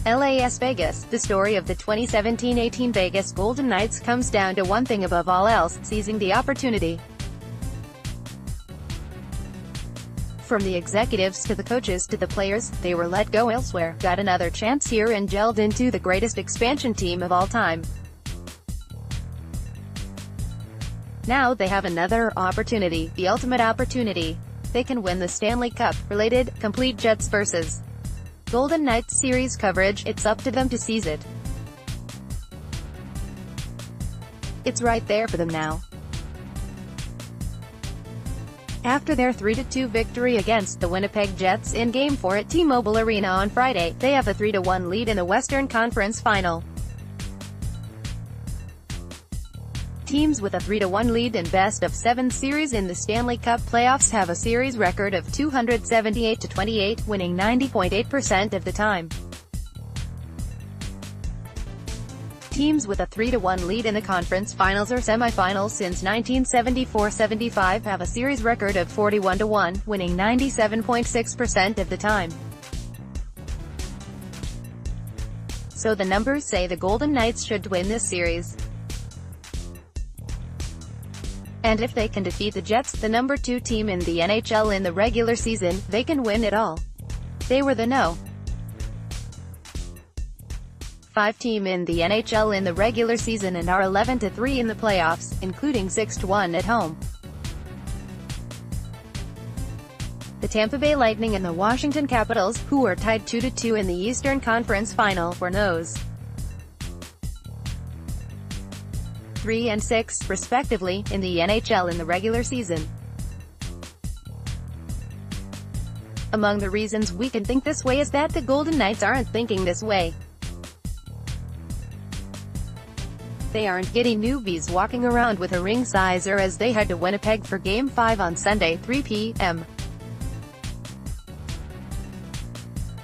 LAS Vegas. The story of the 2017-18 Vegas Golden Knights comes down to one thing above all else: seizing the opportunity. From the executives to the coaches to the players, they were let go elsewhere, got another chance here and gelled into the greatest expansion team of all time. Now they have another opportunity, the ultimate opportunity. They can win the Stanley Cup. Related, complete Jets vs. Golden Knights series coverage. It's up to them to seize it. It's right there for them now. After their 3-2 victory against the Winnipeg Jets in Game 4 at T-Mobile Arena on Friday, they have a 3-1 lead in the Western Conference Final. Teams with a 3-1 lead in best-of-7 series in the Stanley Cup playoffs have a series record of 278-28, winning 90.8% of the time. Teams with a 3-1 lead in the conference finals or semifinals since 1974-75 have a series record of 41-1, winning 97.6% of the time. So the numbers say the Golden Knights should win this series. And if they can defeat the Jets, the number 2 team in the NHL in the regular season, they can win it all. They were the No. 5 team in the NHL in the regular season and are 11-3 in the playoffs, including 6-1 at home. The Tampa Bay Lightning and the Washington Capitals, who are tied 2-2 in the Eastern Conference Final, were no's. 3 and 6, respectively, in the NHL in the regular season. Among the reasons we can think this way is that the Golden Knights aren't thinking this way. They aren't getting newbies walking around with a ring sizer as they head to Winnipeg for Game 5 on Sunday, 3 p.m.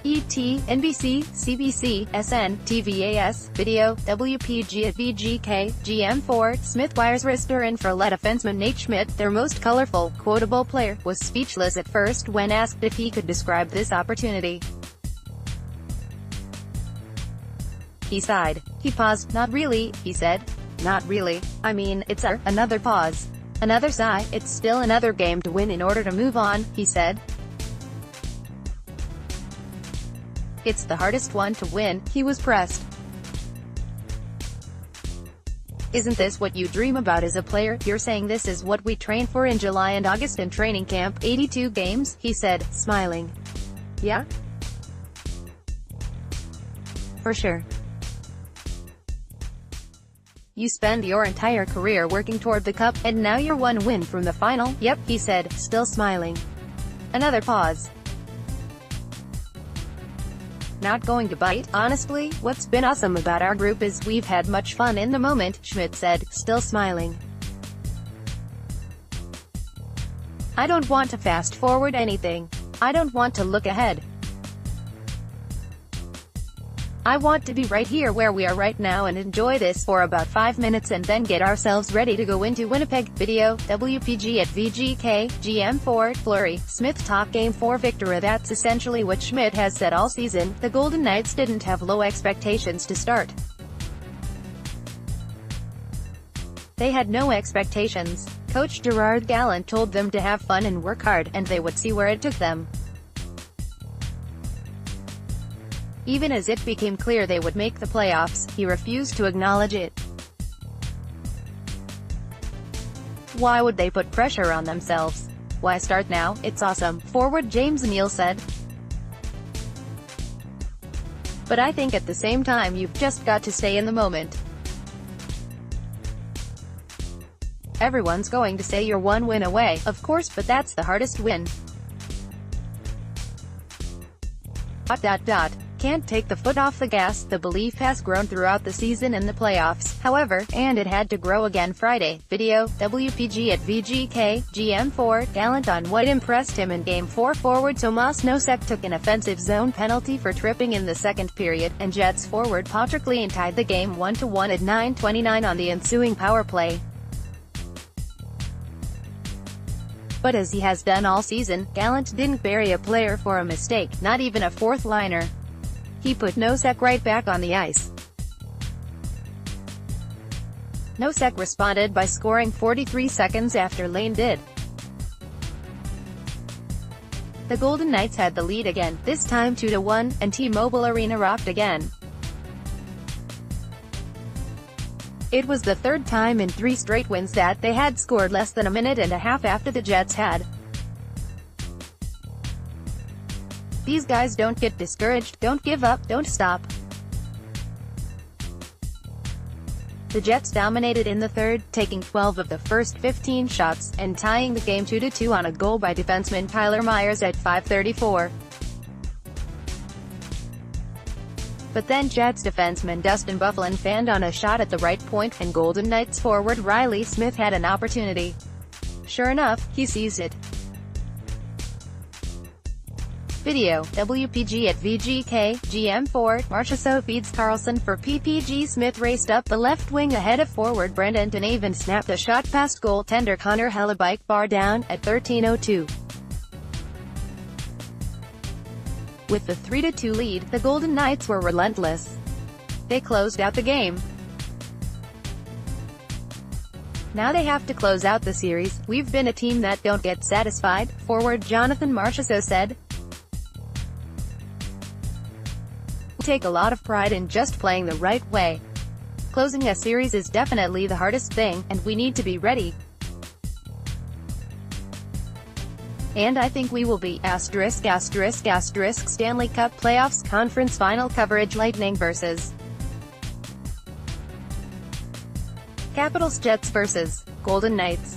ET, NBC, CBC, SN, TVAS, Video, WPG at VGK, GM4, Smith wires wrister in for let defenseman Nate Schmidt, their most colorful, quotable player, was speechless at first when asked if he could describe this opportunity. He sighed. He paused. "Not really," he said. "Not really. I mean, it's another pause. Another sigh. It's still another game to win in order to move on," he said. "It's the hardest one to win," he was pressed. "Isn't this what you dream about as a player? You're saying this is what we train for in July and August in training camp, 82 games," he said, smiling. "Yeah? For sure. You spend your entire career working toward the cup, and now you're one win from the final." "Yep," he said, still smiling. Another pause. "Not going to bite, honestly. What's been awesome about our group is we've had much fun in the moment," Schmidt said, still smiling. "I don't want to fast forward anything. I don't want to look ahead. I want to be right here where we are right now and enjoy this for about 5 minutes and then get ourselves ready to go into Winnipeg." Video, WPG at VGK, GM4, Fleury, Smith talk Game 4 victory. That's essentially what Schmidt has said all season. The Golden Knights didn't have low expectations to start. They had no expectations. Coach Gerard Gallant told them to have fun and work hard, and they would see where it took them. Even as it became clear they would make the playoffs, he refused to acknowledge it. Why would they put pressure on themselves? Why start now? It's awesome, forward James Neal said. But I think at the same time you've just got to stay in the moment. Everyone's going to say you're one win away, of course, but that's the hardest win. Can't take the foot off the gas. The belief has grown throughout the season and the playoffs, however, and it had to grow again Friday. Video, WPG at VGK, GM4, Gallant on what impressed him in Game 4. Forward Tomas Nosek took an offensive zone penalty for tripping in the second period, and Jets forward Patrick Lean tied the game 1-1 at 9:29 on the ensuing power play. But as he has done all season, Gallant didn't bury a player for a mistake, not even a fourth liner. He put Nosek right back on the ice. Nosek responded by scoring 43 seconds after Lane did. The Golden Knights had the lead again, this time 2-1, and T-Mobile Arena rocked again. It was the third time in 3 straight wins that they had scored less than a minute and a half after the Jets had. These guys don't get discouraged, don't give up, don't stop. The Jets dominated in the third, taking 12 of the first 15 shots, and tying the game 2-2 on a goal by defenseman Tyler Myers at 5:34. But then Jets defenseman Dustin Byfuglien fanned on a shot at the right point, and Golden Knights forward Riley Smith had an opportunity. Sure enough, he seized it. Video, WPG at VGK, GM4, Marchessault feeds Carlson for PPG. Smith raced up the left wing ahead of forward Brendan Tanev and snapped a shot past goaltender Connor Hellebuyck bar down, at 13:02. With the 3-2 lead, the Golden Knights were relentless. They closed out the game. Now they have to close out the series. "We've been a team that don't get satisfied," forward Jonathan Marchessault said. "We take a lot of pride in just playing the right way. Closing a series is definitely the hardest thing, and we need to be ready. And I think we will be ******* Stanley Cup Playoffs Conference Final Coverage. Lightning vs. Capitals. Jets vs. Golden Knights.